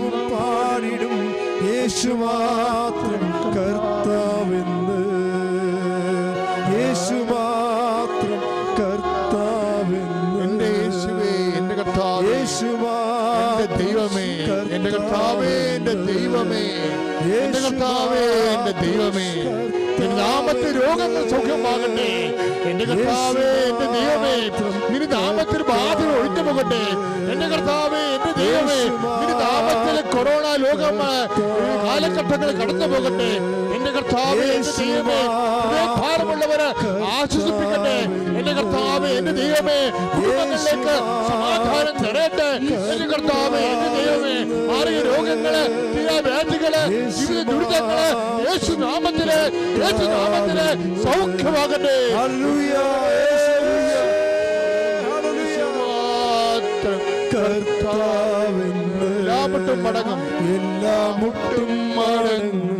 നാമം പാടിടും യേശു മാത്രം കർത്താവെന്ന്, യേശു മാത്രം കർത്താവെന്ന്. എന്റെ യേശുവേ, എന്റെ കർത്താവേ, യേശു എന്റെ ദൈവമേ, എന്റെ കർത്താവേ, എന്റെ ദൈവമേ, എന്റെ കർത്താവേ, എന്റെ ദൈവമേ, നിന്റെ നാമത്തിൽ രോഗങ്ങൾ സൗഖ്യമാകട്ടെ. എന്റെ കർത്താവേ, എന്റെ ദൈവമേ, നിന്റെ നാമത്തിൽ ബാധകൾ ഒഴിഞ്ഞു പോകട്ടെ. എന്റെ കർത്താവേ, എന്റെ ദൈവമേ, നിന്റെ നാമത്തിൽ കൊറോണ ലോകം കാലഘട്ടങ്ങൾ കടന്നു പോകട്ടെ. എന്റെ കർത്താവേ, എന്റെ ദൈവമേ, ഭാരമുള്ളവരെ ആശ്വസിപ്പിക്കട്ടെ. എന്റെ കർത്താവേ, എന്റെ ദൈവമേ, കുടുംബങ്ങളിലേക്ക് സമാധാനം നിറയട്ടെ. എന്റെ കർത്താവേ, എന്റെ ദൈവമേ, മാറിയ രോഗങ്ങള്, വ്യാധികള്, ജീവിത ദുരിതങ്ങള് യേശു നാമത്തില്, യേശു നാമത്തില് സൗഖ്യമാകട്ടെ. കർത്താവെന്ന് എല്ലാ മുട്ടും മടങ്ങും, എല്ലാ മുട്ടും മടങ്ങും,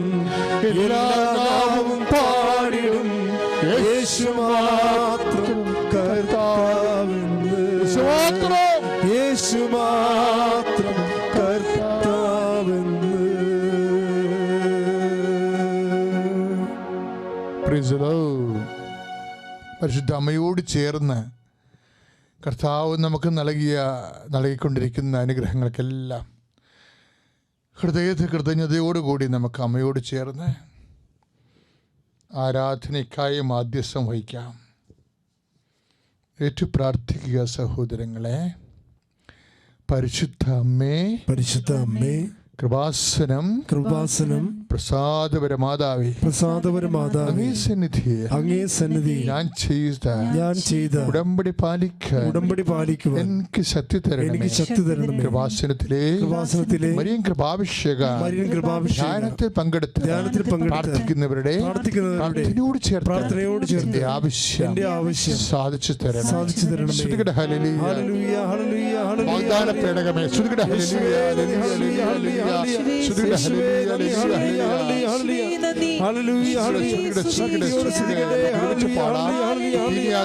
എല്ലാ നാമവും പാടിടും യേശു മാത്രം കർത്താവെന്ന്, യേശു മാത്രം കർത്താവെന്ന്. പരിശുദ്ധ അമ്മയോട് ചേർന്ന് കർത്താവ് നമുക്ക് നൽകിക്കൊണ്ടിരിക്കുന്ന അനുഗ്രഹങ്ങൾക്കെല്ലാം കൃതജ്ഞതയോടുകൂടി നമുക്ക് അമ്മയോട് ചേർന്ന് ആരാധനയ്ക്കായി മാധ്യസ്ഥം വഹിക്കാം. ഏറ്റു പ്രാർത്ഥിക്കുക സഹോദരങ്ങളെ. പരിശുദ്ധ അമ്മേ, പരിശുദ്ധ അമ്മേ, കൃപാസനം, കൃപാസനം, പ്രസാദപരമാതാവേ, പ്രസാദപരമാതാവേ, അങ്ങേ സന്നിധി ഞാൻ ചെയ്ത ഉടമ്പടി പാലിക്കുവാൻ എനിക്ക് ശക്തി തരണം. കൃപാസനത്തിലെ മരിയൻ കൃപാഭിഷേക ധ്യാനത്തിൽ പങ്കെടുത്ത് പ്രാർത്ഥിക്കുന്നവരുടെ പ്രാർത്ഥനയോട് ചേർത്ത് എന്റെ ആവശ്യം സാധിച്ചു തരണം. വാഗ്ദാന പേടകമേ,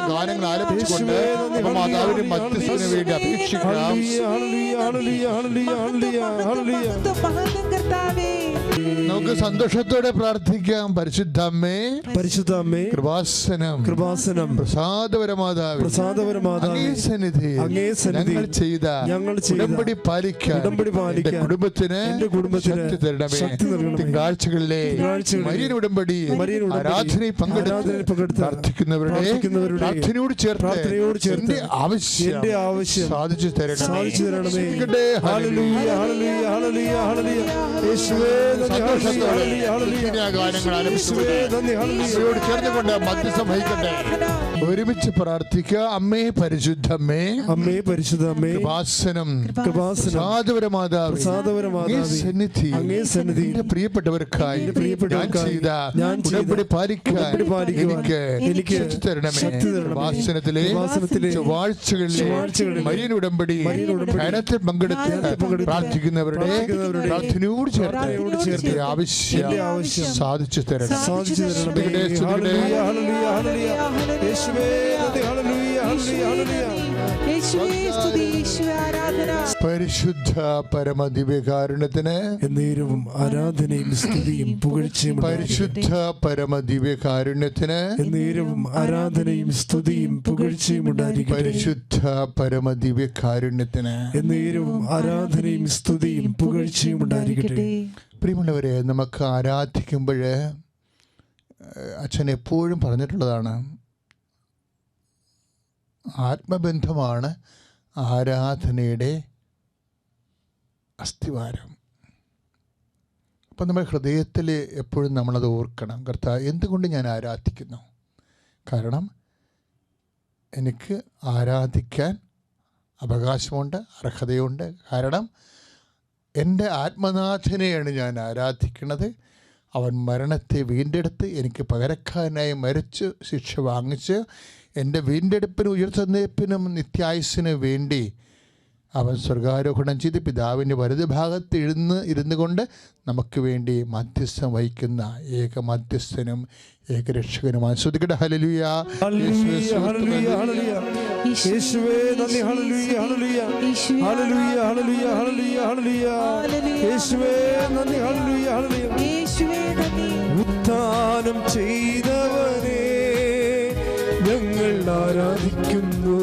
ഗാനങ്ങൾ ആലപിച്ചുകൊണ്ട് മാതാവിന്റെ മധ്യസ്ഥന് വേണ്ടി അപേക്ഷിക്കാം. നമുക്ക് സന്തോഷത്തോടെ പ്രാർത്ഥിക്കാം. പരിശുദ്ധ അമ്മേ, പരിശുദ്ധ അമ്മേ, കൃപാസനം, കൃപാസനം, പ്രസാദപരമാതാവേ, പ്രസാദപരമാതാവേ, അങ്ങേ സന്നിധി ഞങ്ങൾ ചെയ്ത ഉടമ്പടി പാലിക്കാൻ കുടുംബത്തിന് ശക്തി തരണമേ. തിങ്കളാഴ്ചകളിലെ മരിയൻ ഉടമ്പടി ആരാധനയിൽ പങ്കെടുത്ത് പ്രാർത്ഥിക്കുന്നവരുടെ പ്രാർത്ഥനയോട് ചേർത്ത് എന്റെ ആവശ്യം സാധിച്ചു തരണമേ. ഗാനങ്ങൾ ആരംഭിച്ചുകൊണ്ട് ചേർന്നുകൊണ്ട് മധ്യസ്ഥം വഹിക്കട്ടെ. ഒരുമിച്ച് പ്രാർത്ഥിക്കുക. അമ്മേ പരിശുദ്ധമ്മേ, അമ്മേ പരിശുദ്ധമ്മേ, കൃപാസനം, പ്രസാദപരമാതാവേ, അങ്ങേ സന്നിധി പ്രിയപ്പെട്ടവർക്കായി ഞാൻ ഉടമ്പടി പാലിക്കാൻ എനിക്ക് ശക്തി തരണമേ. കൃപാസനത്തിലെ ചൊവ്വാഴ്ചകളിലെ മരിയൻ ഉടമ്പടി ധ്യാനത്തിൽ പങ്കെടുത്ത് പ്രാർത്ഥിക്കുന്നവരുടെ പ്രാർത്ഥനയോട് ചേർത്ത് ആവശ്യം സാധിച്ചു തരണം. പരിശുദ്ധ പരമദിവ്യകാരുണ്യത്തിന് എന്നേരവും ആരാധനയും സ്തുതിയും പുകഴ്ചയും. പരിശുദ്ധ പരമദിവ്യകാരുണ്യത്തിന് എന്നേരവും ആരാധനയും സ്തുതിയും പുകഴ്ചയും ഉണ്ടായിരിക്കട്ടെ. പരിശുദ്ധ പരമദിവ്യകാരുണ്യത്തിന് എന്നേരവും ആരാധനയും സ്തുതിയും പുകഴ്ചയും ഉണ്ടായിരിക്കട്ടെ. പ്രിയമുള്ളവരെ, നമുക്ക് ആരാധിക്കുമ്പോൾ അച്ഛൻ എപ്പോഴും പറഞ്ഞിട്ടുള്ളതാണ്, ആത്മബന്ധമാണ് ആരാധനയുടെ അസ്ഥിവാരം. അപ്പം നമ്മുടെ ഹൃദയത്തിൽ എപ്പോഴും നമ്മളത് ഓർക്കണം. കർത്താവ്, എന്തുകൊണ്ട് ഞാൻ ആരാധിക്കുന്നു? കാരണം എനിക്ക് ആരാധിക്കാൻ അവകാശമുണ്ട്, അർഹതയുണ്ട്. കാരണം എൻ്റെ ആത്മനാഥനെയാണ് ഞാൻ ആരാധിക്കുന്നത്. അവൻ മരണത്തെ വീണ്ടെടുത്ത് എനിക്ക് പകരക്കാരനായി മരിച്ച് ശിക്ഷ വാങ്ങിച്ച് എൻ്റെ വീണ്ടെടുപ്പിനും ഉയർത്തെഴുന്നേൽപ്പിനും നിത്യായുസ്സിന് വേണ്ടി അവൻ സ്വർഗാരോഹണം ചെയ്ത് പിതാവിൻ്റെ വലതുഭാഗത്ത് ഇരുന്നു കൊണ്ട് നമുക്ക് വേണ്ടി മധ്യസ്ഥം വഹിക്കുന്ന ഏക മധ്യസ്ഥനും ഏകരക്ഷകനുമാണ്. ശ്രദ്ധിക്കട്ടെ. ഹല്ലേലൂയ, ഹല്ലേലൂയ, ഹല്ലേലൂയ, ഹല്ലേലൂയ. യേശുവേ നന്ദി. ഹല്ലേലൂയ, ഹല്ലേലൂയ, ഹല്ലേലൂയ, ഹല്ലേലൂയ, ഹല്ലേലൂയ, ഹല്ലേലൂയ. യേശുവേ നന്ദി. ഹല്ലേലൂയ, ഹല്ലേലൂയ. ഉത്ഥാനം ചെയ്തവനെ ഞങ്ങൾ ആരാധിക്കുന്നു.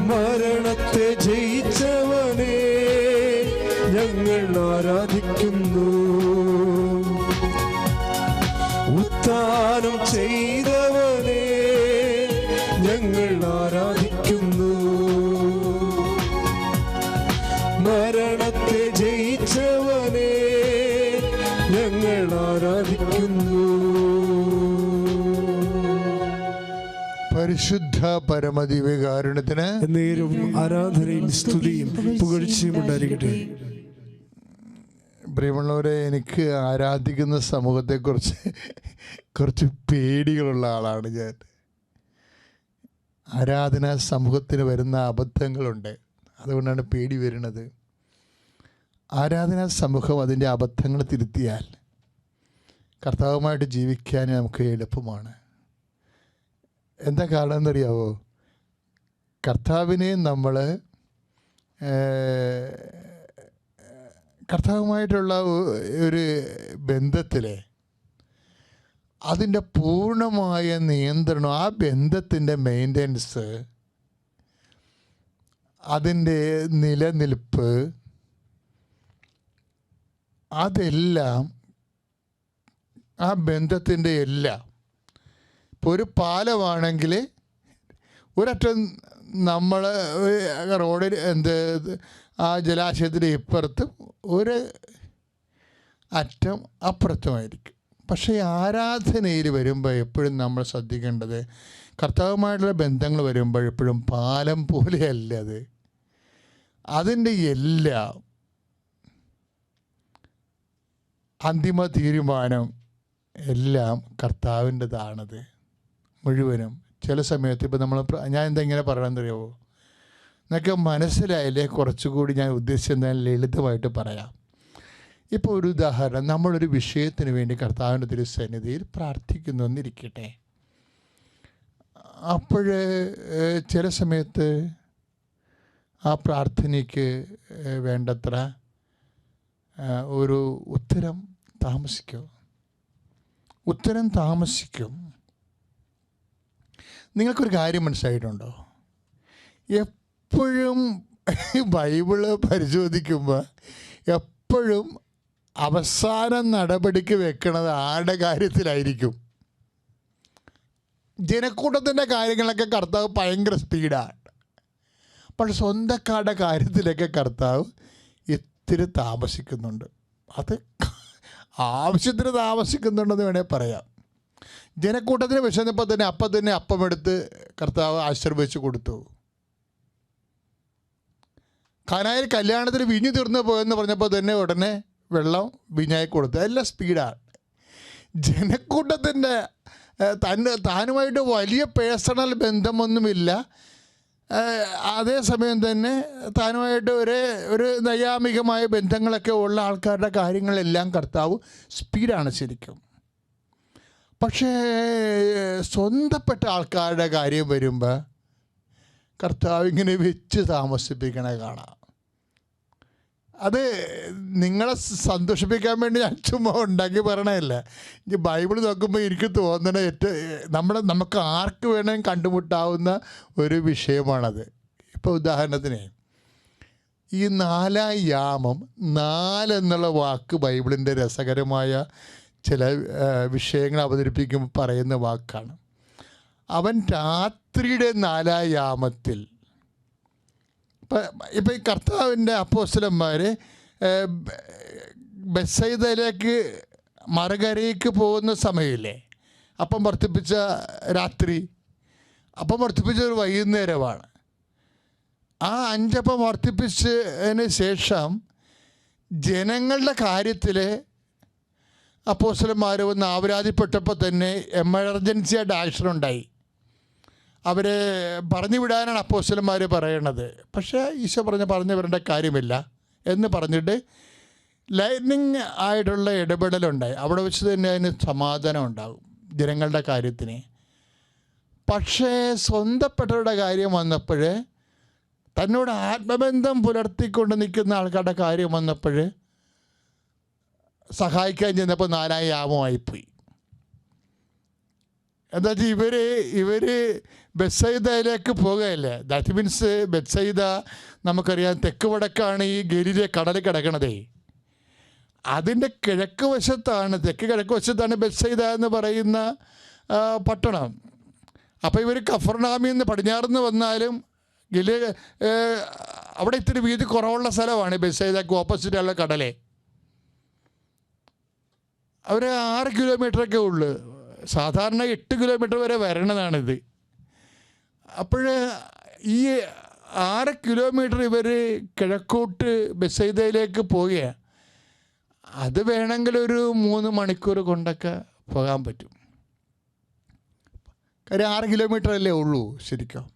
മരണത്തെ ജയിച്ചവനെ ഞങ്ങൾ ആരാധിക്കുന്നു. ഉത്ഥാനം ചെയ്തവനെ ഞങ്ങൾ ആരാധിക്കുന്നു. മരണത്തെ ജയിച്ചവനെ ഞങ്ങൾ ആരാധിക്കുന്നു. പരിശുദ്ധ പരമദിവ്യകാരുണ്യത്തിന് നേരവും ആരാധനയും സ്തുതിയും പുകഴ്ചയും ഉണ്ടായിരിക്കട്ടെ. പ്രിയമുള്ളവരെ, എനിക്ക് ആരാധിക്കുന്ന സമൂഹത്തെക്കുറിച്ച് കുറച്ച് പേടികളുള്ള ആളാണ് ഞാൻ. ആരാധന സമൂഹത്തിന് വരുന്ന അബദ്ധങ്ങളുണ്ട്, അതുകൊണ്ടാണ് പേടി വരുന്നത്. ആരാധനാ സമൂഹം അതിൻ്റെ അബദ്ധങ്ങൾ തിരുത്തിയാൽ കർത്താവുമായിട്ട് ജീവിക്കാൻ നമുക്ക് എളുപ്പമാണ്. എന്താ കാരണം എന്നറിയാവോ? കർത്താവിനെ നമ്മൾ കർത്താവുമായിട്ടുള്ള ഒരു ബന്ധത്തിലെ അതിൻ്റെ പൂർണ്ണമായ നിയന്ത്രണം, ആ ബന്ധത്തിൻ്റെ മെയിൻ്റനൻസ്, അതിൻ്റെ നിലനിൽപ്പ്, അതെല്ലാം ആ ബന്ധത്തിൻ്റെ എല്ലാം. ഇപ്പോൾ ഒരു പാലമാണെങ്കിൽ ഒരറ്റം നമ്മൾ റോഡിൽ ആ ജലാശയത്തിൻ്റെ ഇപ്പുറത്തും ഒരു അറ്റം അപ്പുറത്തുമായിരിക്കും. പക്ഷേ ആരാധനയിൽ വരുമ്പോൾ എപ്പോഴും നമ്മൾ ശ്രദ്ധിക്കേണ്ടത്, കർത്താവുമായിട്ടുള്ള ബന്ധങ്ങൾ വരുമ്പോൾ എപ്പോഴും പാലം പോലെയല്ല അത്. അതിൻ്റെ എല്ലാം അന്തിമ തീരുമാനം എല്ലാം കർത്താവിൻ്റെതാണത് മുഴുവനും. ചില സമയത്ത് ഇപ്പോൾ ഞാൻ എന്താ ഇങ്ങനെ പറയണമെന്ന് അറിയാമോ? എന്നൊക്കെ മനസ്സിലായില്ലേ? കുറച്ചുകൂടി ഞാൻ ഉദ്ദേശിച്ചത് ലളിതമായിട്ട് പറയാം. ഇപ്പോൾ ഒരു ഉദാഹരണം, നമ്മളൊരു വിഷയത്തിന് വേണ്ടി കർത്താവിൻ്റെ തിരുസന്നിധിയിൽ പ്രാർത്ഥിക്കുന്നു എന്നിരിക്കട്ടെ. അപ്പോൾ ചില സമയത്ത് ആ പ്രാർത്ഥനയ്ക്ക് വേണ്ടത്ര ഒരു ഉത്തരം താമസിക്കും. നിങ്ങൾക്കൊരു കാര്യം മനസ്സിലായിട്ടുണ്ടോ? എപ്പോഴും ബൈബിള് പരിശോധിക്കുമ്പോൾ എപ്പോഴും അവസാന നടപടിക്ക് വെക്കണത് ആരുടെ കാര്യത്തിലായിരിക്കും? ജനക്കൂട്ടത്തിൻ്റെ കാര്യങ്ങളൊക്കെ കർത്താവ് ഭയങ്കര സ്പീഡാണ്. പക്ഷെ സ്വന്തക്കാരുടെ കാര്യത്തിലൊക്കെ കർത്താവ് ഇത്തിരി താമസിക്കുന്നുണ്ട്. അത് ആവശ്യത്തിന് താമസിക്കുന്നുണ്ടെന്ന് വേണേൽ പറയാം. ജനക്കൂട്ടത്തിന് വിശന്നപ്പോൾ തന്നെ അപ്പമെടുത്ത് കർത്താവ് ആശീർവദിച്ച് കൊടുത്തു. കാനായിൽ കല്യാണത്തിന് വീഞ്ഞു തീർന്നു പോയെന്ന് പറഞ്ഞപ്പോൾ തന്നെ ഉടനെ വെള്ളം വീഞ്ഞായി കൊടുത്തു. എല്ലാം സ്പീഡാണ്. ജനക്കൂട്ടത്തിൻ്റെ താനുമായിട്ട് വലിയ പേഴ്സണൽ ബന്ധമൊന്നുമില്ല, അതേസമയം തന്നെ താനുമായിട്ട് ഒരു നൈയാമികമായ ബന്ധങ്ങളൊക്കെ ഉള്ള ആൾക്കാരുടെ കാര്യങ്ങളെല്ലാം കർത്താവ് സ്പീഡാണ് ശരിക്കും. പക്ഷേ സ്വന്തപ്പെട്ട ആൾക്കാരുടെ കാര്യം വരുമ്പോൾ കർത്താവ് ഇങ്ങനെ വെച്ച് താമസിപ്പിക്കണ കാണാം. അത് നിങ്ങളെ സന്തോഷിപ്പിക്കാൻ വേണ്ടി ഞാൻ ചുമ്മാ ഉണ്ടാക്കി പറയണതല്ല. ഈ ബൈബിൾ നോക്കുമ്പോൾ എനിക്ക് തോന്നണ നമുക്ക് ആർക്ക് വേണമെങ്കിൽ കണ്ടുമുട്ടാവുന്ന ഒരു വിഷയമാണത്. ഇപ്പോൾ ഉദാഹരണത്തിന് ഈ 4 യാമം, 4 എന്നുള്ള വാക്ക് ബൈബിളിൻ്റെ രസകരമായ ചില വിഷയങ്ങൾ അവതരിപ്പിക്കുമ്പോൾ പറയുന്ന വാക്കാണ്. അവൻ രാത്രിയുടെ 4 യാമത്തിൽ, ഇപ്പം ഈ കർത്താവിൻ്റെ അപ്പോസ്തലന്മാർ ബെത്സയിദയിലേക്ക് മറുകരയ്ക്ക് പോകുന്ന സമയമില്ലേ, അപ്പം വർദ്ധിപ്പിച്ച രാത്രി, അപ്പം വർദ്ധിപ്പിച്ച ഒരു വൈകുന്നേരമാണ്. ആ 5 അപ്പം വർദ്ധിപ്പിച്ചതിന് ശേഷം ജനങ്ങളുടെ കാര്യത്തിൽ അപ്പോസ്തലന്മാർ വന്ന് ആവരാതിപ്പെട്ടപ്പോൾ തന്നെ എമർജൻസിയായിട്ട് ആക്ഷൻ ഉണ്ടായി. അവരെ പറഞ്ഞു വിടാനാണ് അപ്പോസ്തലന്മാർ പറയണത്. പക്ഷേ ഈശോ പറഞ്ഞു വരേണ്ട കാര്യമില്ല എന്ന് പറഞ്ഞിട്ട് ലൈനിങ് ആയിട്ടുള്ള ഇടപെടലുണ്ടായി. അവിടെ വെച്ച് തന്നെ അതിന് സമാധാനം ഉണ്ടാകും ജനങ്ങളുടെ കാര്യത്തിന്. പക്ഷേ സ്വന്തപ്പെട്ടവരുടെ കാര്യം വന്നപ്പോൾ, തന്നോട് ആത്മബന്ധം പുലർത്തിക്കൊണ്ട് നിൽക്കുന്ന ആൾക്കാരുടെ കാര്യം വന്നപ്പോൾ സഹായിക്കാൻ ചെന്നപ്പോൾ 4 യാമമായിപ്പോയി. എന്താ വെച്ചാൽ ഇവർ ബെത്സയിദയിലേക്ക് പോകുകയല്ലേ. ദാറ്റ് മീൻസ് ബെത്സയിദ നമുക്കറിയാം തെക്ക് വടക്കാണ് ഈ ഗലീലയിലെ കടൽ കിടക്കണതേ. അതിൻ്റെ കിഴക്ക് വശത്താണ്, തെക്ക് കിഴക്ക് വശത്താണ് ബെത്സയിദ എന്ന് പറയുന്ന പട്ടണം. അപ്പോൾ ഇവർ കഫർനാമിൽ നിന്ന് പടിഞ്ഞാറുനിന്ന് വന്നാലും അവിടെ ഇത്തിരി വീതി കുറവുള്ള സ്ഥലമാണ് ബെത്സയിദക്ക് ഓപ്പോസിറ്റുള്ള കടലേ. അവർ 6 കിലോമീറ്ററൊക്കെ ഉള്ളു. സാധാരണ 8 കിലോമീറ്റർ വരെ വരണതാണിത്. അപ്പോൾ ഈ 6 കിലോമീറ്റർ ഇവർ കിഴക്കോട്ട് ബെത്സയിദയിലേക്ക് പോവുകയാണ്. അത് വേണമെങ്കിൽ ഒരു 3 മണിക്കൂർ കൊണ്ടൊക്കെ പോകാൻ പറ്റും. കാര്യം 6 കിലോമീറ്റർ അല്ലേ ഉള്ളൂ ശരിക്കും.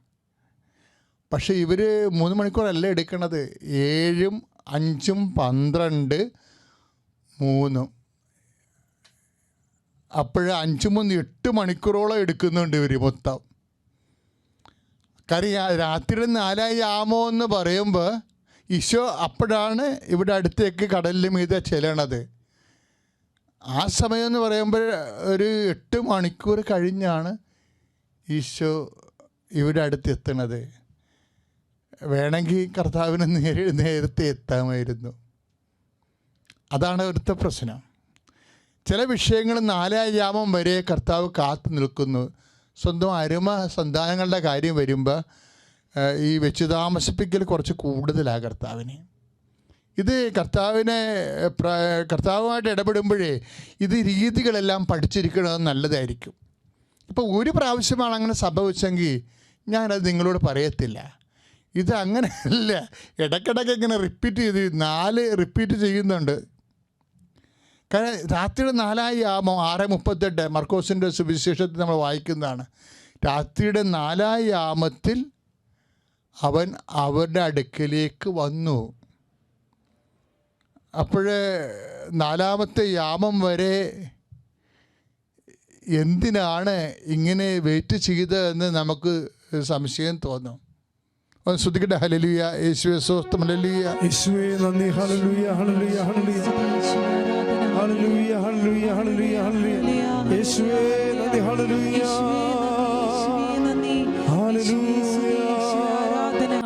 പക്ഷേ ഇവർ 3 മണിക്കൂറല്ല എടുക്കണത്, 7, 5, 12, 3. അപ്പോൾ 5, 3, 8 മണിക്കൂറോളം എടുക്കുന്നുണ്ട് ഇവർ മൊത്തം. കാര്യം രാത്രി 4 യാമോ എന്ന് പറയുമ്പോൾ ഈശോ അപ്പോഴാണ് ഇവിടെ അടുത്തേക്ക് കടലിൽ മീതെ ചെല്ലണത്. ആ സമയം എന്ന് പറയുമ്പോൾ ഒരു 8 മണിക്കൂർ കഴിഞ്ഞാണ് ഈശോ ഇവിടെ അടുത്ത് എത്തണത്. വേണമെങ്കിൽ കർത്താവിന് നേരത്തെ എത്താമായിരുന്നു. അതാണ് അവിടുത്തെ പ്രശ്നം. ചില വിഷയങ്ങൾ 4 യാമം വരെ കർത്താവ് കാത്തു നിൽക്കുന്നു. സ്വന്തം അരുമ സന്താനങ്ങളുടെ കാര്യം വരുമ്പോൾ ഈ വെച്ച് താമസിപ്പിക്കൽ കുറച്ച് കൂടുതലാണ് കർത്താവിന്. ഇത് കർത്താവുമായിട്ട് ഇടപെടുമ്പോഴേ ഇത് രീതികളെല്ലാം പഠിച്ചിരിക്കുന്നത് നല്ലതായിരിക്കും. ഇപ്പോൾ ഒരു പ്രാവശ്യമാണ് അങ്ങനെ സംഭവിച്ചെങ്കിൽ ഞാനത് നിങ്ങളോട് പറയത്തില്ല. ഇത് അങ്ങനെയല്ല, ഇടയ്ക്കിടയ്ക്ക് ഇങ്ങനെ റിപ്പീറ്റ് ചെയ്ത് 4 റിപ്പീറ്റ് ചെയ്യുന്നുണ്ട്. കാരണം രാത്രിയുടെ 4 യാമം 6:38 മർക്കോസിൻ്റെ സുവിശേഷത്തിൽ നമ്മൾ വായിക്കുന്നതാണ്. രാത്രിയുടെ 4 യാമത്തിൽ അവൻ അവരുടെ അടുക്കലേക്ക് വന്നു. അപ്പോൾ 4-ാമത്തെ യാമം വരെ എന്തിനാണ് ഇങ്ങനെ വെയിറ്റ് ചെയ്തതെന്ന് നമുക്ക് സംശയം തോന്നും. ഒന്ന് ശ്രദ്ധിക്കട്ടെ. ഹല്ലേലൂയ, യേശുവേ സ്തോത്രം, ഹല്ലേലൂയ, യേശുവേ നന്ദി, ഹല്ലേലൂയ, ഹല്ലേലൂയ, ഹല്ലേലൂയ, ഹല്ലേലൂയ, ഹല്ലേലൂയ, ഹല്ലേലൂയ, ഹല്ലേലൂയ, യേശുവേ നന്ദി, ഹല്ലേലൂയ, ഹല്ലേലൂയ.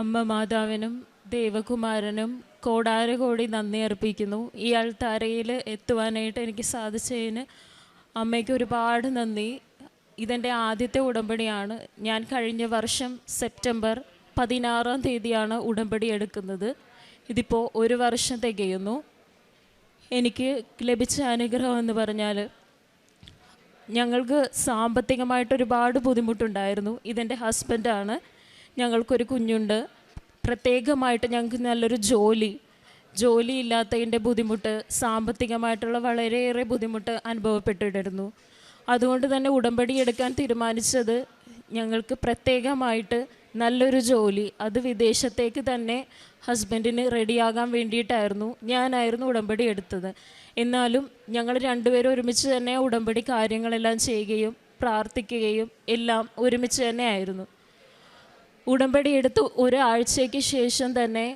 അമ്മ മാതാവിനും ദേവകുമാരനും കോടാനുകോടി നന്ദി അർപ്പിക്കുന്നു. ഈ അൾത്താരയിൽ എത്തുവാനായിട്ട് എനിക്ക് സാധിച്ചതിന് അമ്മയ്ക്ക് ഒരുപാട് നന്ദി. ഇതെൻ്റെ ആദ്യത്തെ ഉടമ്പടിയാണ്. ഞാൻ കഴിഞ്ഞ വർഷം സെപ്റ്റംബർ 16-ാം തീയതിയാണ് ഉടമ്പടി എടുക്കുന്നത്. ഇതിപ്പോൾ 1 വർഷം തികയുന്നു. എനിക്ക് ലഭിച്ച അനുഗ്രഹം എന്ന് പറഞ്ഞാൽ, ഞങ്ങൾക്ക് സാമ്പത്തികമായിട്ട് ഒരുപാട് ബുദ്ധിമുട്ടുണ്ടായിരുന്നു. ഇതെൻ്റെ ഹസ്ബൻഡാണ്. ഞങ്ങൾക്കൊരു കുഞ്ഞുണ്ട്. പ്രത്യേകമായിട്ട് ഞങ്ങൾക്ക് നല്ലൊരു ജോലി ഇല്ലാത്തതിൻ്റെ ബുദ്ധിമുട്ട്, സാമ്പത്തികമായിട്ടുള്ള വളരെയേറെ ബുദ്ധിമുട്ട് അനുഭവപ്പെട്ടിരുന്നു. അതുകൊണ്ട് തന്നെ ഉടമ്പടി എടുക്കാൻ തീരുമാനിച്ചത് ഞങ്ങൾക്ക് പ്രത്യേകമായിട്ട് നല്ലൊരു ജോലി, അത് വിദേശത്തേക്ക് തന്നെ ഹസ്ബൻഡിന് റെഡിയാകാൻ വേണ്ടിയിട്ടായിരുന്നു. ഞാനായിരുന്നു ഉടമ്പടി എടുത്തത്. എന്നാലും ഞങ്ങൾ രണ്ടുപേരും ഒരുമിച്ച് തന്നെ ഉടമ്പടി കാര്യങ്ങളെല്ലാം ചെയ്യുകയും പ്രാർത്ഥിക്കുകയും എല്ലാം ഒരുമിച്ച് തന്നെ ആയിരുന്നു. ഉടമ്പടി എടുത്ത് 1 ആഴ്ചയ്ക്ക് ശേഷം തന്നെ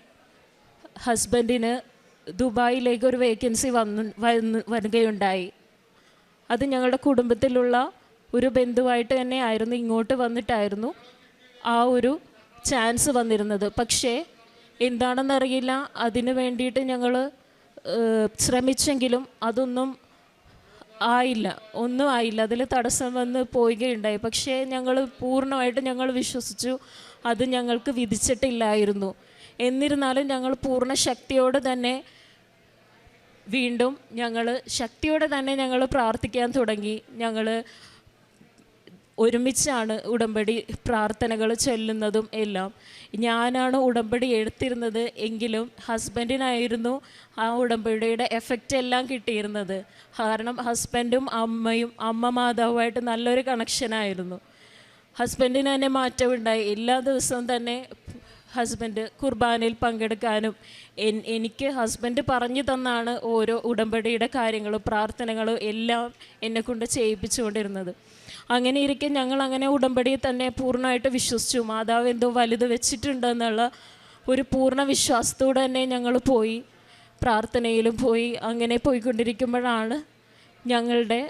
ഹസ്ബൻഡിന് ദുബായിലേക്ക് ഒരു വേക്കൻസി വരികയുണ്ടായി. അത് ഞങ്ങളുടെ കുടുംബത്തിലുള്ള ഒരു ബന്ധുവായിട്ട് തന്നെ ആയിരുന്നു. ഇങ്ങോട്ട് വന്നിട്ടായിരുന്നു ആ ഒരു ചാൻസ് വന്നിരുന്നത്. പക്ഷേ എന്താണെന്നറിയില്ല, അതിന് വേണ്ടിയിട്ട് ഞങ്ങൾ ശ്രമിച്ചെങ്കിലും ഒന്നും ആയില്ല. അതിൽ തടസ്സം വന്ന് പോവുകയുണ്ടായി. പക്ഷേ പൂർണ്ണമായിട്ട് ഞങ്ങൾ വിശ്വസിച്ചു അത് ഞങ്ങൾക്ക് വിധിച്ചിട്ടില്ലായിരുന്നു. എന്നിരുന്നാലും ഞങ്ങൾ പൂർണ്ണ ശക്തിയോടെ തന്നെ ഞങ്ങൾ പ്രാർത്ഥിക്കാൻ തുടങ്ങി. ഞങ്ങൾ ഒരുമിച്ചാണ് ഉടമ്പടി പ്രാർത്ഥനകൾ ചൊല്ലുന്നതും എല്ലാം. ഞാനാണ് ഉടമ്പടി എടുത്തിരുന്നത് എങ്കിലും ഹസ്ബൻഡിനായിരുന്നു ആ ഉടമ്പടിയുടെ എഫക്റ്റ് എല്ലാം കിട്ടിയിരുന്നത്. കാരണം ഹസ്ബൻഡും അമ്മ മാതാവുമായിട്ട് നല്ലൊരു കണക്ഷനായിരുന്നു. ഹസ്ബൻഡിന് തന്നെ മാറ്റമുണ്ടായി. എല്ലാ ദിവസവും തന്നെ ഹസ്ബൻഡ് കുർബാനയിൽ പങ്കെടുക്കാനും എനിക്ക് ഹസ്ബൻഡ് പറഞ്ഞു തന്നാണ് ഓരോ ഉടമ്പടിയുടെ കാര്യങ്ങളും പ്രാർത്ഥനകളും എല്ലാം എന്നെക്കൊണ്ട് ചെയ്യിപ്പിച്ചുകൊണ്ടിരുന്നത്. അങ്ങനെ ഇരിക്കെ ഞങ്ങൾ അങ്ങനെ ഉടമ്പടിയെ തന്നെ പൂർണ്ണമായിട്ട് വിശ്വസിച്ചു. മാതാവ് എന്തോ വലുത് വെച്ചിട്ടുണ്ടെന്നുള്ള ഒരു പൂർണ്ണ വിശ്വാസത്തോടെ തന്നെ ഞങ്ങൾ പോയി, പ്രാർത്ഥനയിലും പോയി. അങ്ങനെ പോയിക്കൊണ്ടിരിക്കുമ്പോഴാണ് ഞങ്ങളുടെ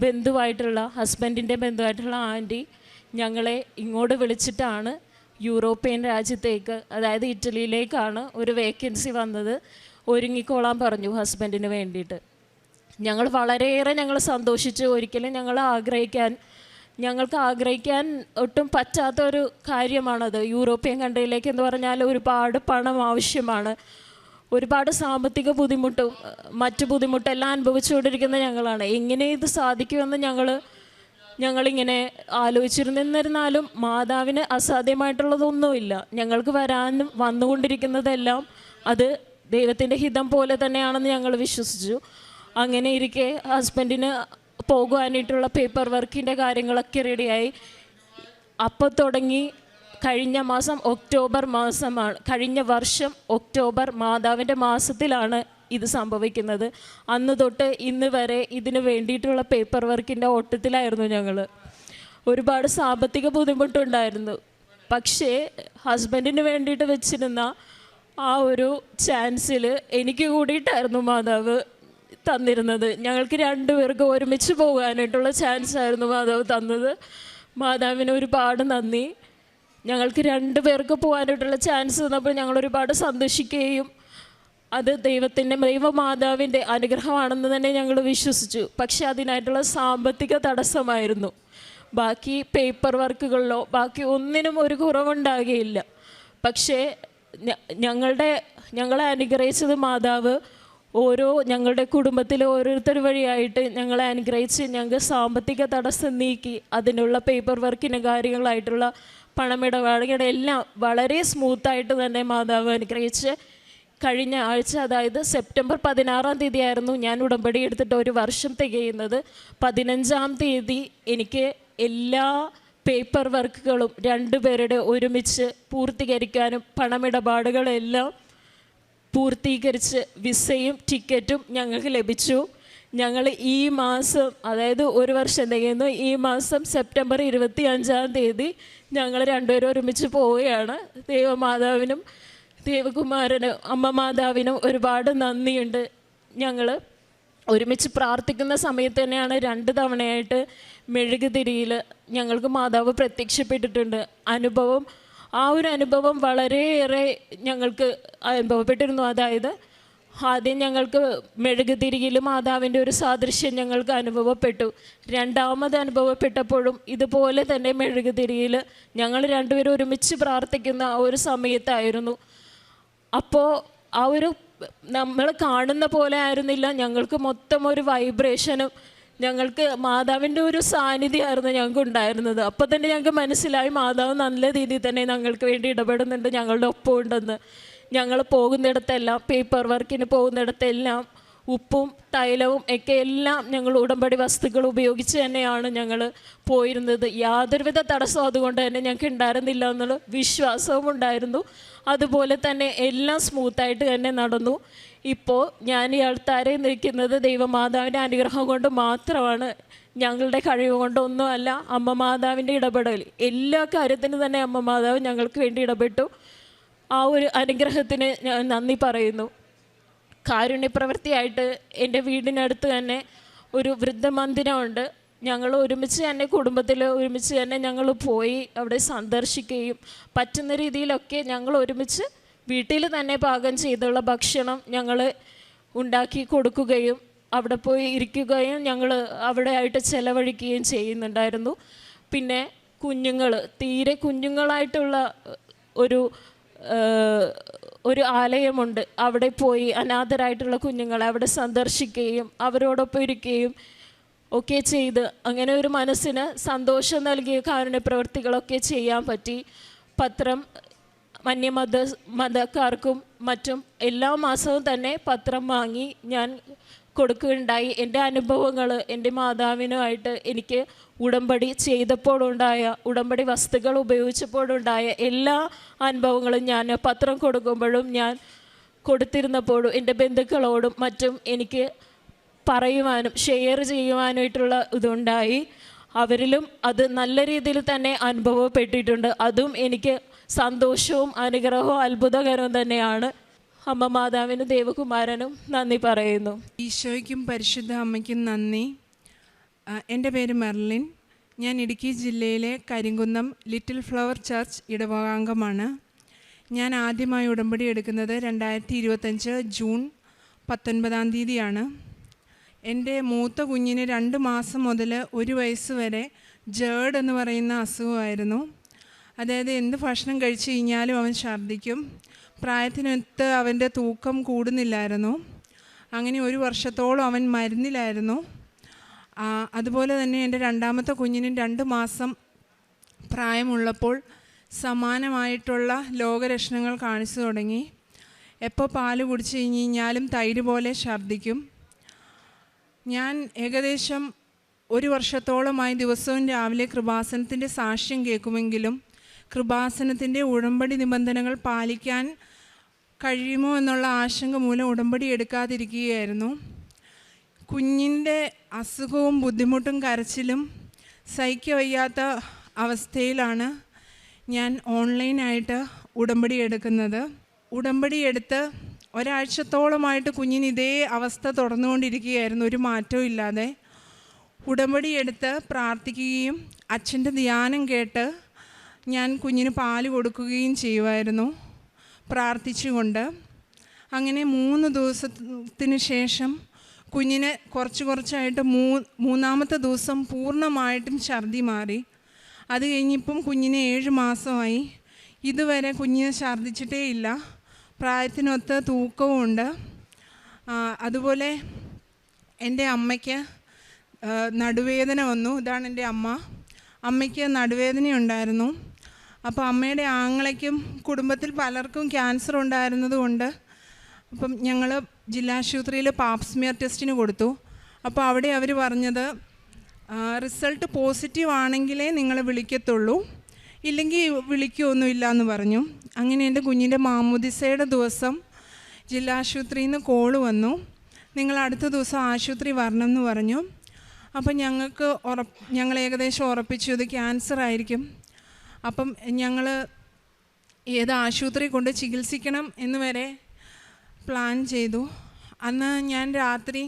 ബന്ധുവായിട്ടുള്ള ഹസ്ബൻഡിൻ്റെ ബന്ധുവായിട്ടുള്ള ആൻറ്റി ഞങ്ങളെ ഇങ്ങോട്ട് വിളിച്ചിട്ടാണ് യൂറോപ്യൻ രാജ്യത്തേക്ക്, അതായത് ഇറ്റലിയിലേക്കാണ് ഒരു വേക്കൻസി വന്നത്, ഒരുങ്ങിക്കോളാൻ പറഞ്ഞു ഹസ്ബൻഡിന് വേണ്ടിയിട്ട്. ഞങ്ങൾ വളരെയേറെ സന്തോഷിച്ചു. ഒരിക്കലും ഞങ്ങൾക്ക് ആഗ്രഹിക്കാൻ ഒട്ടും പറ്റാത്തൊരു കാര്യമാണത്. യൂറോപ്യൻ കൺട്രിയിലേക്ക് എന്ന് പറഞ്ഞാൽ ഒരുപാട് പണം ആവശ്യമാണ്, ഒരുപാട് സാമ്പത്തിക ബുദ്ധിമുട്ടും മറ്റു ബുദ്ധിമുട്ടെല്ലാം അനുഭവിച്ചുകൊണ്ടിരിക്കുന്ന ഞങ്ങളാണ്. എങ്ങനെ ഇത് സാധിക്കുമെന്ന് ഞങ്ങളിങ്ങനെ ആലോചിച്ചിരുന്നു. എന്നിരുന്നാലും മാതാവിന് അസാധ്യമായിട്ടുള്ളതൊന്നുമില്ല. ഞങ്ങൾക്ക് വന്നുകൊണ്ടിരിക്കുന്നതെല്ലാം അത് ദൈവത്തിൻ്റെ ഹിതം പോലെ തന്നെയാണെന്ന് ഞങ്ങൾ വിശ്വസിച്ചു. അങ്ങനെ ഇരിക്കെ ഹസ്ബൻഡിന് പോകുവാനായിട്ടുള്ള പേപ്പർ വർക്കിൻ്റെ കാര്യങ്ങളൊക്കെ റെഡിയായി. അപ്പോൾ തുടങ്ങി കഴിഞ്ഞ വർഷം ഒക്ടോബർ മാതാവിൻ്റെ മാസത്തിലാണ് ഇത് സംഭവിക്കുന്നത്. അന്ന് തൊട്ട് ഇന്ന് വരെ ഇതിന് വേണ്ടിയിട്ടുള്ള പേപ്പർ വർക്കിൻ്റെ ഓട്ടത്തിലായിരുന്നു ഞങ്ങൾ. ഒരുപാട് സാമ്പത്തിക ബുദ്ധിമുട്ടുണ്ടായിരുന്നു. പക്ഷേ ഹസ്ബൻഡിന് വേണ്ടിയിട്ട് വെച്ചിരുന്ന ആ ഒരു ചാൻസിൽ എനിക്ക് കൂടിയിട്ടായിരുന്നു മാതാവ് തന്നിരുന്നത്. ഞങ്ങൾക്ക് രണ്ടുപേർക്ക് ഒരുമിച്ച് പോകാനായിട്ടുള്ള ചാൻസായിരുന്നു മാതാവ് തന്നത്. മാതാവിന് ഒരുപാട് നന്ദി. ഞങ്ങൾക്ക് രണ്ടുപേർക്ക് പോകാനായിട്ടുള്ള ചാൻസ് തന്നപ്പോൾ ഞങ്ങൾ ഒരുപാട് സന്തോഷിക്കുകയും അത് ദൈവമാതാവിൻ്റെ അനുഗ്രഹമാണെന്ന് തന്നെ ഞങ്ങൾ വിശ്വസിച്ചു. പക്ഷെ അതിനായിട്ടുള്ള സാമ്പത്തിക തടസ്സമായിരുന്നു. ബാക്കി പേപ്പർ വർക്കുകളിലോ ബാക്കി ഒന്നിനും ഒരു കുറവുണ്ടാകുകയില്ല. പക്ഷേ ഞങ്ങളെ അനുഗ്രഹിച്ചത് മാതാവ് ഞങ്ങളുടെ കുടുംബത്തിലെ ഓരോരുത്തർ വഴിയായിട്ട് ഞങ്ങളെ അനുഗ്രഹിച്ച് ഞങ്ങൾക്ക് സാമ്പത്തിക തടസ്സം നീക്കി അതിനുള്ള പേപ്പർ വർക്കിന് കാര്യങ്ങളായിട്ടുള്ള പണമിടപാടുകളുടെ എല്ലാം വളരെ സ്മൂത്തായിട്ട് തന്നെ മാതാവ് അനുഗ്രഹിച്ച് കഴിഞ്ഞ ആഴ്ച, അതായത് സെപ്റ്റംബർ 16-ാം തീയതി ആയിരുന്നു ഞാൻ ഉടമ്പടി എടുത്തിട്ട് ഒരു വർഷം തികയുന്നത്. 15-ാം തീയതി എനിക്ക് എല്ലാ പേപ്പർ വർക്കുകളും രണ്ടുപേരുടെ ഒരുമിച്ച് പൂർത്തീകരിക്കാനും പണമിടപാടുകളെല്ലാം പൂർത്തീകരിച്ച് വിസയും ടിക്കറ്റും ഞങ്ങൾക്ക് ലഭിച്ചു. ഞങ്ങൾ ഈ മാസം, അതായത് ഒരു വർഷം തികയുന്നു, ഈ മാസം സെപ്റ്റംബർ 25-ാം തീയതി ഞങ്ങൾ രണ്ടുപേരും ഒരുമിച്ച് പോവുകയാണ്. ദൈവമാതാവിനും ദേവകുമാരനും അമ്മ മാതാവിനും ഒരുപാട് നന്ദിയുണ്ട്. ഞങ്ങൾ ഒരുമിച്ച് പ്രാർത്ഥിക്കുന്ന സമയത്ത് തന്നെയാണ് 2 തവണയായിട്ട് മെഴുകുതിരിയിൽ ഞങ്ങൾക്ക് മാതാവ് പ്രത്യക്ഷപ്പെട്ടിട്ടുണ്ട്. ആ ഒരു അനുഭവം വളരെയേറെ ഞങ്ങൾക്ക് അനുഭവപ്പെട്ടിരുന്നു. അതായത് ആദ്യം ഞങ്ങൾക്ക് മെഴുകുതിരിയിൽ മാതാവിൻ്റെ ഒരു സാദൃശ്യം ഞങ്ങൾക്ക് അനുഭവപ്പെട്ടു. രണ്ടാമത് അനുഭവപ്പെട്ടപ്പോഴും ഇതുപോലെ തന്നെ മെഴുകുതിരിയിൽ ഞങ്ങൾ രണ്ടുപേരും ഒരുമിച്ച് പ്രാർത്ഥിക്കുന്ന ആ ഒരു സമയത്തായിരുന്നു. അപ്പോൾ ആ ഒരു നമ്മൾ കാണുന്ന പോലെ ആയിരുന്നില്ല, ഞങ്ങൾക്ക് മൊത്തം ഒരു വൈബ്രേഷനും ഞങ്ങൾക്ക് മാതാവിൻ്റെ ഒരു സാന്നിധ്യമായിരുന്നു ഞങ്ങൾക്ക് ഉണ്ടായിരുന്നത്. അപ്പോൾ തന്നെ ഞങ്ങൾക്ക് മനസ്സിലായി മാതാവ് നല്ല രീതിയിൽ തന്നെ ഞങ്ങൾക്ക് വേണ്ടി ഇടപെടുന്നുണ്ട്, ഞങ്ങളുടെ ഒപ്പം ഉണ്ടെന്ന്. ഞങ്ങൾ പോകുന്നിടത്തെല്ലാം, പേപ്പർ വർക്കിന് പോകുന്നിടത്തെല്ലാം ഉപ്പും തൈലവും ഒക്കെ എല്ലാം ഞങ്ങൾ ഉടമ്പടി വസ്തുക്കൾ ഉപയോഗിച്ച് തന്നെയാണ് ഞങ്ങൾ പോയിരുന്നത്. യാതൊരുവിധ തടസ്സവും അതുകൊണ്ട് തന്നെ ഞങ്ങൾക്ക് ഉണ്ടായിരുന്നില്ല എന്നുള്ള വിശ്വാസവും ഉണ്ടായിരുന്നു. അതുപോലെ തന്നെ എല്ലാം സ്മൂത്തായിട്ട് തന്നെ നടന്നു. ഇപ്പോൾ ഞാൻ ഈ ആൾത്താരെ നിൽക്കുന്നത് ദൈവമാതാവിൻ്റെ അനുഗ്രഹം കൊണ്ട് മാത്രമാണ്, ഞങ്ങളുടെ കഴിവ് കൊണ്ടൊന്നുമല്ല. അമ്മ മാതാവിൻ്റെ ഇടപെടൽ, എല്ലാ കാര്യത്തിനും തന്നെ അമ്മ മാതാവ് ഞങ്ങൾക്ക് വേണ്ടി ഇടപെട്ടു. ആ ഒരു അനുഗ്രഹത്തിന് ഞാൻ നന്ദി പറയുന്നു. കാരുണ്യപ്രവൃത്തിയായിട്ട് എൻ്റെ വീടിനടുത്ത് തന്നെ ഒരു വൃദ്ധമന്ദിരമുണ്ട്. ഞങ്ങൾ ഒരുമിച്ച് തന്നെ കുടുംബത്തിൽ ഒരുമിച്ച് തന്നെ ഞങ്ങൾ പോയി അവിടെ സന്ദർശിക്കുകയും പറ്റുന്ന രീതിയിലൊക്കെ ഞങ്ങൾ ഒരുമിച്ച് വീട്ടിൽ തന്നെ പാകം ചെയ്തുള്ള ഭക്ഷണം ഞങ്ങൾ ഉണ്ടാക്കി കൊടുക്കുകയും അവിടെ പോയി ഇരിക്കുകയും ഞങ്ങൾ അവിടെ ആയിട്ട് ചിലവഴിക്കുകയും ചെയ്യുന്നുണ്ടായിരുന്നു. പിന്നെ തീരെ കുഞ്ഞുങ്ങളായിട്ടുള്ള ഒരു ആലയമുണ്ട്. അവിടെ പോയി അനാഥരായിട്ടുള്ള കുഞ്ഞുങ്ങളെ അവിടെ സന്ദർശിക്കുകയും അവരോടൊപ്പം ഇരിക്കുകയും ഒക്കെ ചെയ്ത് അങ്ങനെ ഒരു മനസ്സിന് സന്തോഷം നൽകിയ കാരുണ്യപ്രവൃത്തികളൊക്കെ ചെയ്യാൻ പറ്റി. പത്രം മതക്കാർക്കും മറ്റും എല്ലാ മാസവും തന്നെ പത്രം വാങ്ങി ഞാൻ കൊടുക്കുകയുണ്ടായി. എൻ്റെ അനുഭവങ്ങൾ എൻ്റെ മാതാവിനുമായിട്ട് എനിക്ക് ഉടമ്പടി ചെയ്തപ്പോഴുണ്ടായ, ഉടമ്പടി വസ്തുക്കൾ ഉപയോഗിച്ചപ്പോഴുണ്ടായ എല്ലാ അനുഭവങ്ങളും ഞാൻ പത്രം കൊടുക്കുമ്പോഴും ഞാൻ കൊടുത്തിരുന്നപ്പോഴും എൻ്റെ ബന്ധുക്കളോടും മറ്റും എനിക്ക് പറയുവാനും ഷെയർ ചെയ്യുവാനായിട്ടുള്ള ഇതുണ്ടായി. അവരിലും അത് നല്ല രീതിയിൽ തന്നെ അനുഭവപ്പെട്ടിട്ടുണ്ട്. അതും എനിക്ക് സന്തോഷവും അനുഗ്രഹവും അത്ഭുതകരവും തന്നെയാണ്. അമ്മ മാതാവിനും ദേവകുമാരനും നന്ദി പറയുന്നു. ഈശോയ്ക്കും പരിശുദ്ധ അമ്മയ്ക്കും നന്ദി. എൻ്റെ പേര് മെർലിൻ. ഞാൻ ഇടുക്കി ജില്ലയിലെ കരിങ്കുന്നം ലിറ്റിൽ ഫ്ലവർ ചർച്ച് ഇടവകാംഗമാണ്. ഞാൻ ആദ്യമായി ഉടമ്പടി എടുക്കുന്നത് 2025 ജൂൺ 19 എൻ്റെ മൂത്ത കുഞ്ഞിന് 2 മാസം മുതൽ 1 വയസ്സ് വരെ ജേർഡ് എന്ന് പറയുന്ന അസുഖമായിരുന്നു. അതായത് എന്ത് ഭക്ഷണം കഴിച്ചു കഴിഞ്ഞാലും അവൻ ഛർദ്ദിക്കും. പ്രായത്തിനൊത്ത് അവൻ്റെ തൂക്കം കൂടുന്നില്ലായിരുന്നു. അങ്ങനെ 1 വർഷത്തോളം അവൻ മരുന്നിലായിരുന്നു. അതുപോലെ തന്നെ എൻ്റെ രണ്ടാമത്തെ കുഞ്ഞിനും 2 മാസം പ്രായമുള്ളപ്പോൾ സമാനമായിട്ടുള്ള രോഗലക്ഷണങ്ങൾ കാണിച്ചു തുടങ്ങി. എപ്പോൾ പാല് കുടിച്ചു കഴിഞ്ഞാലും തൈര് പോലെ ഛർദ്ദിക്കും. ഞാൻ ഏകദേശം 1 വർഷത്തോളമായി ദിവസവും രാവിലെ കൃപാസനത്തിൻ്റെ സാക്ഷ്യം കേൾക്കുമെങ്കിലും കൃപാസനത്തിൻ്റെ ഉടമ്പടി നിബന്ധനകൾ പാലിക്കാൻ കഴിയുമോ എന്നുള്ള ആശങ്ക മൂലം ഉടമ്പടി എടുക്കാതിരിക്കുകയായിരുന്നു. കുഞ്ഞിൻ്റെ അസുഖവും ബുദ്ധിമുട്ടും കരച്ചിലും സഹിക്കാൻ വയ്യാത്ത അവസ്ഥയിലാണ് ഞാൻ ഓൺലൈനായിട്ട് ഉടമ്പടി എടുക്കുന്നത്. ഉടമ്പടി എടുത്ത് ഒരാഴ്ചത്തോളമായിട്ട് കുഞ്ഞിന് ഇതേ അവസ്ഥ തുടർന്നുകൊണ്ടിരിക്കുകയായിരുന്നു, ഒരു മാറ്റവും ഇല്ലാതെ. ഉടമ്പടി എടുത്ത് പ്രാർത്ഥിക്കുകയും അച്ഛൻ്റെ ധ്യാനം കേട്ട് ഞാൻ കുഞ്ഞിന് പാല് കൊടുക്കുകയും ചെയ്യുമായിരുന്നു പ്രാർത്ഥിച്ചുകൊണ്ട്. അങ്ങനെ 3 ദിവസത്തിന് ശേഷം കുഞ്ഞിന് കുറച്ചായിട്ട് മൂന്നാമത്തെ ദിവസം പൂർണ്ണമായിട്ടും ഛർദി മാറി. അത് കഴിഞ്ഞിപ്പം കുഞ്ഞിന് 7 മാസമായി. ഇതുവരെ കുഞ്ഞിനെ ഛർദ്ദിച്ചിട്ടേ ഇല്ല. പ്രായത്തിനൊത്ത തൂക്കവുമുണ്ട്. അതുപോലെ എൻ്റെ അമ്മയ്ക്ക് നടുവേദന വന്നു. ഇതാണ് എൻ്റെ അമ്മ. അമ്മയ്ക്ക് നടുവേദനയുണ്ടായിരുന്നു. അപ്പോൾ അമ്മയുടെ ആങ്ങളയ്ക്കും കുടുംബത്തിൽ പലർക്കും ക്യാൻസർ ഉണ്ടായിരുന്നത് കൊണ്ട് അപ്പം ഞങ്ങൾ ജില്ലാശുപത്രിയിൽ പാപ്സ്മിയർ ടെസ്റ്റിന് കൊടുത്തു. അപ്പോൾ അവിടെ അവർ പറഞ്ഞത് റിസൾട്ട് പോസിറ്റീവ് ആണെങ്കിലേ നിങ്ങളെ വിളിക്കത്തുള്ളൂ, ഇല്ലെങ്കിൽ വിളിക്കുകയൊന്നുമില്ല എന്ന് പറഞ്ഞു. അങ്ങനെ എൻ്റെ കുഞ്ഞിൻ്റെ മാമോദിസയുടെ ദിവസം ജില്ലാശുപത്രിയിൽ നിന്ന് കോള് വന്നു, നിങ്ങൾ അടുത്ത ദിവസം ആശുപത്രി വരണം എന്ന് പറഞ്ഞു. അപ്പം ഞങ്ങൾ ഏകദേശം ഉറപ്പിച്ചു ഇത് ക്യാൻസർ ആയിരിക്കും. അപ്പം ഞങ്ങൾ ഏത് ആശുപത്രി കൊണ്ട് ചികിത്സിക്കണം എന്ന് വരെ പ്ലാൻ ചെയ്തു. അന്ന് ഞാൻ രാത്രി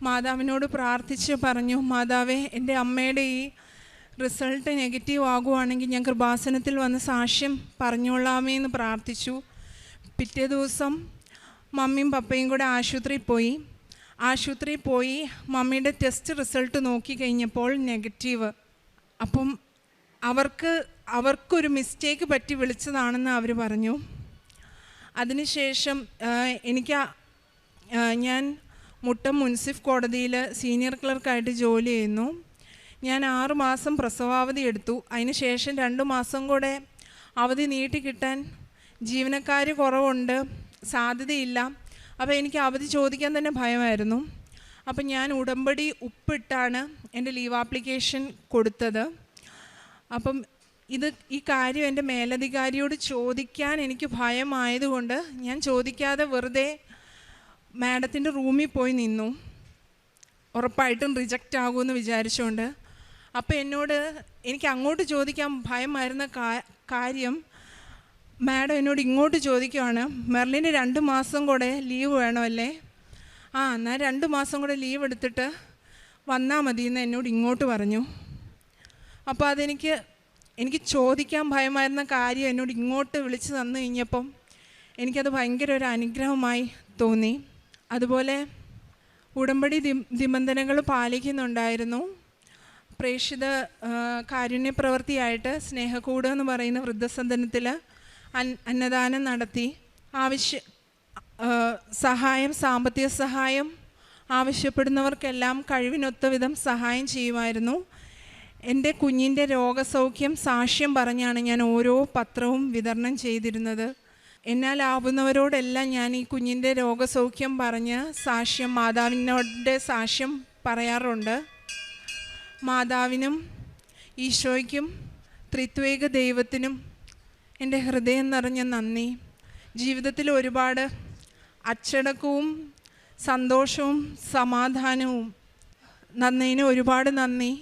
മാതാവിനോട് പ്രാർത്ഥിച്ച് പറഞ്ഞു, മാതാവേ, എൻ്റെ അമ്മയുടെ ഈ റിസൾട്ട് നെഗറ്റീവ് ആകുവാണെങ്കിൽ ഞാൻ കൃപാസനത്തിൽ വന്ന് സാക്ഷ്യം പറഞ്ഞോളാമേ എന്ന് പ്രാർത്ഥിച്ചു. പിറ്റേ ദിവസം മമ്മിയും പപ്പയും കൂടെ ആശുപത്രിയിൽ പോയി മമ്മിയുടെ ടെസ്റ്റ് റിസൾട്ട് നോക്കി കഴിഞ്ഞപ്പോൾ നെഗറ്റീവ്. അപ്പം അവർക്കൊരു മിസ്റ്റേക്ക് പറ്റി വിളിച്ചതാണെന്ന് അവർ പറഞ്ഞു. അതിനുശേഷം ഞാൻ മുട്ടം മുൻസിഫ് കോടതിയിൽ സീനിയർ ക്ലർക്കായിട്ട് ജോലി ചെയ്യുന്നു. ഞാൻ 6 മാസം പ്രസവാവധി എടുത്തു. അതിന് ശേഷം 2 മാസം കൂടെ അവധി നീട്ടിക്കിട്ടാൻ ജീവനക്കാർ കുറവുണ്ട്, സാധ്യതയില്ല. അപ്പോൾ എനിക്ക് അവധി ചോദിക്കാൻ തന്നെ ഭയമായിരുന്നു. അപ്പം ഞാൻ ഉടമ്പടി ഉപ്പിട്ടാണ് എൻ്റെ ലീവ് ആപ്ലിക്കേഷൻ കൊടുത്തത്. അപ്പം ഈ കാര്യം എൻ്റെ മേലധികാരിയോട് ചോദിക്കാൻ എനിക്ക് ഭയമായതുകൊണ്ട് ഞാൻ ചോദിക്കാതെ വെറുതെ മാഡത്തിൻ്റെ റൂമിൽ പോയി നിന്നു, ഉറപ്പായിട്ടും റിജക്റ്റ് ആകുമെന്ന് വിചാരിച്ചുകൊണ്ട്. അപ്പോൾ എനിക്ക് അങ്ങോട്ട് ചോദിക്കാൻ ഭയമായിരുന്ന കാര്യം മാഡം എന്നോട് ഇങ്ങോട്ട് ചോദിക്കുവാണ്, മെർലിന് 2 മാസം കൂടെ ലീവ് വേണമല്ലേ? എന്നാൽ 2 മാസം കൂടെ ലീവ് എടുത്തിട്ട് വന്നാൽ മതിയെന്ന് എന്നോട് ഇങ്ങോട്ട് പറഞ്ഞു. അപ്പോൾ എനിക്ക് ചോദിക്കാൻ ഭയമായിരുന്ന കാര്യം എന്നോട് ഇങ്ങോട്ട് വിളിച്ച് തന്നു കഴിഞ്ഞപ്പം എനിക്കത് ഭയങ്കര ഒരു അനുഗ്രഹമായി തോന്നി. അതുപോലെ ഉടമ്പടി നിബന്ധനകൾ പാലിക്കുന്നുണ്ടായിരുന്നു. പ്രേക്ഷിത കാരുണ്യ പ്രവൃത്തിയായിട്ട് സ്നേഹക്കൂട് എന്ന് പറയുന്ന വൃദ്ധസദനത്തിൽ അന്നദാനം നടത്തി സാമ്പത്തിക സഹായം ആവശ്യപ്പെടുന്നവർക്കെല്ലാം കഴിവിനൊത്ത വിധം സഹായം ചെയ്യുമായിരുന്നു. എൻ്റെ കുഞ്ഞിൻ്റെ രോഗസൗഖ്യം സാക്ഷ്യം പറഞ്ഞാണ് ഞാൻ ഓരോ പത്രവും വിതരണം ചെയ്തിരുന്നത്. എന്നാലാവുന്നവരോടെല്ലാം ഞാൻ ഈ കുഞ്ഞിൻ്റെ രോഗസൗഖ്യം പറഞ്ഞ് സാക്ഷ്യം മാതാവിനോട് സാക്ഷ്യം പറയാറുണ്ട്. മാതാവിനും ഈശോയ്ക്കും ത്രിത്വേക ദൈവത്തിനും എൻ്റെ ഹൃദയം നിറഞ്ഞ നന്ദി. ജീവിതത്തിൽ ഒരുപാട് അച്ചടക്കവും സന്തോഷവും സമാധാനവും നന്ദിന് ഒരുപാട് നന്ദി.